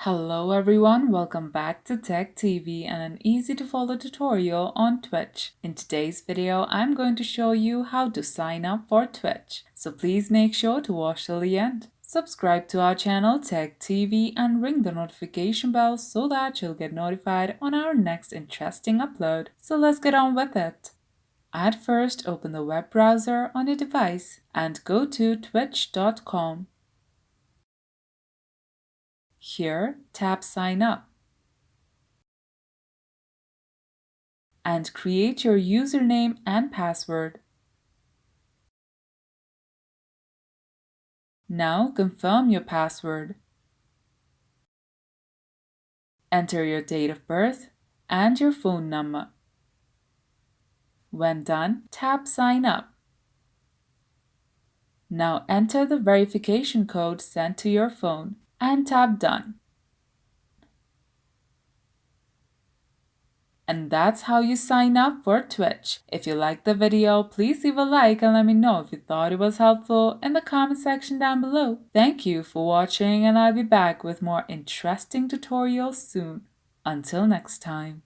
Hello everyone, welcome back to Tech TV and an easy to follow tutorial on Twitch. In today's video, I'm going to show you how to sign up for Twitch. So please make sure to watch till the end. Subscribe to our channel Tech TV and ring the notification bell so that you'll get notified on our next interesting upload. So let's get on with it. At first, open the web browser on your device and go to twitch.com. Here, tap Sign Up and create your username and password. Now confirm your password. Enter your date of birth and your phone number. When done, tap Sign Up. Now enter the verification code sent to your phone and tap Done. And that's how you sign up for Twitch. If you liked the video, please leave a like and let me know if you thought it was helpful in the comment section down below. Thank you for watching and I'll be back with more interesting tutorials soon. Until next time.